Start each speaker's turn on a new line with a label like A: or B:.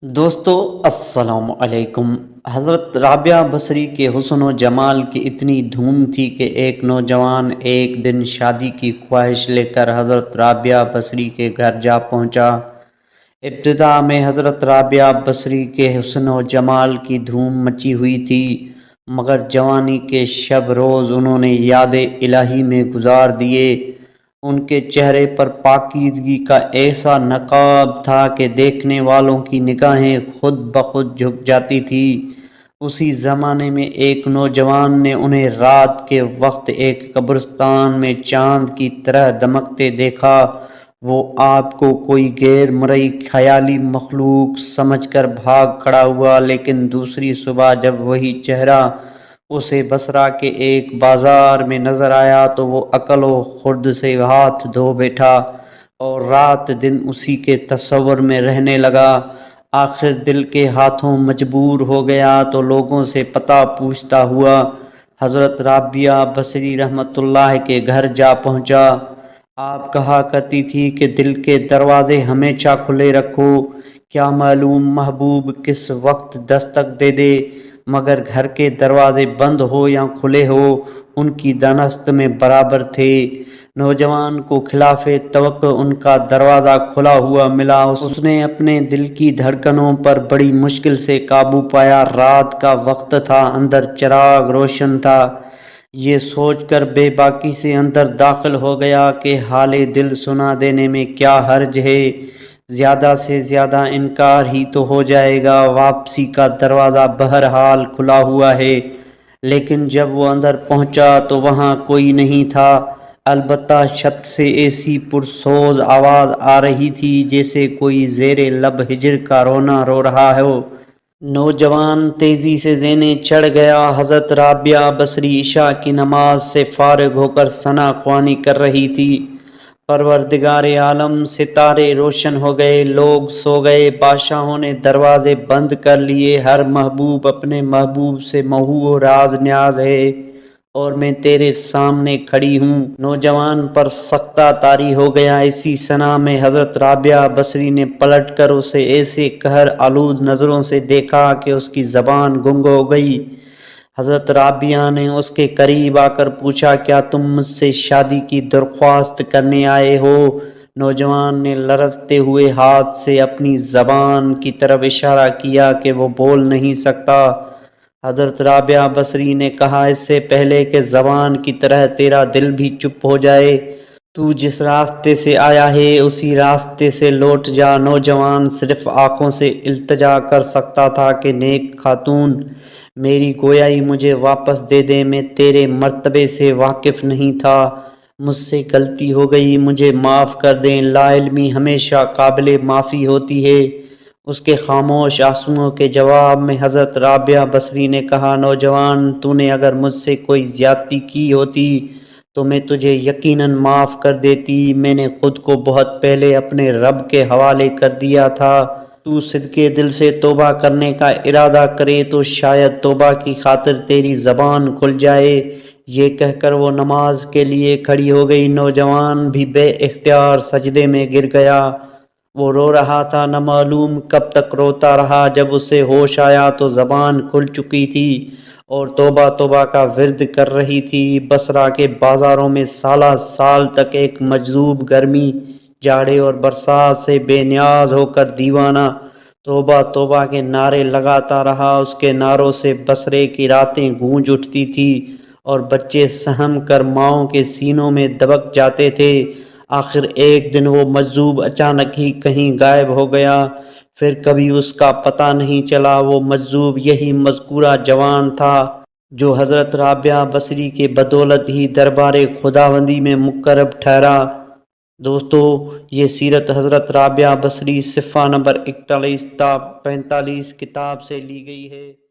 A: دوستو السلام علیکم۔ حضرت رابعہ بصری کے حسن و جمال کی اتنی دھوم تھی کہ ایک نوجوان ایک دن شادی کی خواہش لے کر حضرت رابعہ بصری کے گھر جا پہنچا۔ ابتدا میں حضرت رابعہ بصری کے حسن و جمال کی دھوم مچی ہوئی تھی، مگر جوانی کے شب روز انہوں نے یاد الہی میں گزار دیے۔ ان کے چہرے پر پاکیزگی کا ایسا نقاب تھا کہ دیکھنے والوں کی نگاہیں خود بخود جھک جاتی تھیں۔ اسی زمانے میں ایک نوجوان نے انہیں رات کے وقت ایک قبرستان میں چاند کی طرح دمکتے دیکھا۔ وہ آپ کو کوئی غیر مرئی خیالی مخلوق سمجھ کر بھاگ کھڑا ہوا، لیکن دوسری صبح جب وہی چہرہ اسے بصرہ کے ایک بازار میں نظر آیا تو وہ عقل و خرد سے ہاتھ دھو بیٹھا اور رات دن اسی کے تصور میں رہنے لگا۔ آخر دل کے ہاتھوں مجبور ہو گیا تو لوگوں سے پتہ پوچھتا ہوا حضرت رابعہ بصری رحمۃ اللہ کے گھر جا پہنچا۔ آپ کہا کرتی تھی کہ دل کے دروازے ہمیشہ کھلے رکھو، کیا معلوم محبوب کس وقت دستک دے دے، مگر گھر کے دروازے بند ہو یا کھلے ہو ان کی دانست میں برابر تھے۔ نوجوان کو خلاف توقع ان کا دروازہ کھلا ہوا ملا۔ اس نے اپنے دل کی دھڑکنوں پر بڑی مشکل سے قابو پایا۔ رات کا وقت تھا، اندر چراغ روشن تھا۔ یہ سوچ کر بے باکی سے اندر داخل ہو گیا کہ حال دل سنا دینے میں کیا حرج ہے، زیادہ سے زیادہ انکار ہی تو ہو جائے گا، واپسی کا دروازہ بہرحال کھلا ہوا ہے۔ لیکن جب وہ اندر پہنچا تو وہاں کوئی نہیں تھا، البتہ چھت سے ایسی پرسوز آواز آ رہی تھی جیسے کوئی زیر لب ہجر کا رونا رو رہا ہو۔ نوجوان تیزی سے زینے چڑھ گیا۔ حضرت رابعہ بصری عشاء کی نماز سے فارغ ہو کر ثنا خوانی کر رہی تھی۔ پروردگار عالم، ستارے روشن ہو گئے، لوگ سو گئے، بادشاہوں نے دروازے بند کر لیے، ہر محبوب اپنے محبوب سے محو و راز نیاز ہے اور میں تیرے سامنے کھڑی ہوں۔ نوجوان پر سختہ طاری ہو گیا۔ اسی ثنا میں حضرت رابعہ بصری نے پلٹ کر اسے ایسے قہر آلود نظروں سے دیکھا کہ اس کی زبان گنگ ہو گئی۔ حضرت رابعہ نے اس کے قریب آ کر پوچھا، کیا تم مجھ سے شادی کی درخواست کرنے آئے ہو؟ نوجوان نے لرزتے ہوئے ہاتھ سے اپنی زبان کی طرف اشارہ کیا کہ وہ بول نہیں سکتا۔ حضرت رابعہ بصری نے کہا، اس سے پہلے کہ زبان کی طرح تیرا دل بھی چپ ہو جائے، تو جس راستے سے آیا ہے اسی راستے سے لوٹ جا۔ نوجوان صرف آنکھوں سے التجا کر سکتا تھا کہ نیک خاتون، میری گویائی مجھے واپس دے دے، میں تیرے مرتبے سے واقف نہیں تھا، مجھ سے غلطی ہو گئی، مجھے معاف کر دیں۔ لا علمی ہمیشہ قابل معافی ہوتی ہے۔ اس کے خاموش آنسوؤں کے جواب میں حضرت رابعہ بصری نے کہا، نوجوان، تو نے اگر مجھ سے کوئی زیادتی کی ہوتی تو میں تجھے یقیناً معاف کر دیتی۔ میں نے خود کو بہت پہلے اپنے رب کے حوالے کر دیا تھا۔ تو صدقے دل سے توبہ کرنے کا ارادہ کرے تو شاید توبہ کی خاطر تیری زبان کھل جائے۔ یہ کہہ کر وہ نماز کے لیے کھڑی ہو گئی۔ نوجوان بھی بے اختیار سجدے میں گر گیا۔ وہ رو رہا تھا، نہ معلوم کب تک روتا رہا۔ جب اسے ہوش آیا تو زبان کھل چکی تھی اور توبہ توبہ کا ورد کر رہی تھی۔ بصرہ کے بازاروں میں سالہ سال تک ایک مجذوب گرمی، جاڑے اور برسات سے بے نیاز ہو کر دیوانہ توبہ توبہ کے نعرے لگاتا رہا۔ اس کے نعروں سے بصرے کی راتیں گونج اٹھتی تھی اور بچے سہم کر ماؤں کے سینوں میں دبک جاتے تھے۔ آخر ایک دن وہ مجذوب اچانک ہی کہیں غائب ہو گیا، پھر کبھی اس کا پتہ نہیں چلا۔ وہ مجذوب یہی مذکورہ جوان تھا جو حضرت رابعہ بصری کے بدولت ہی دربار خداوندی میں مقرب ٹھہرا۔ دوستو، یہ سیرت حضرت رابعہ بصری صفحہ نمبر 41 تا 45 کتاب سے لی گئی ہے۔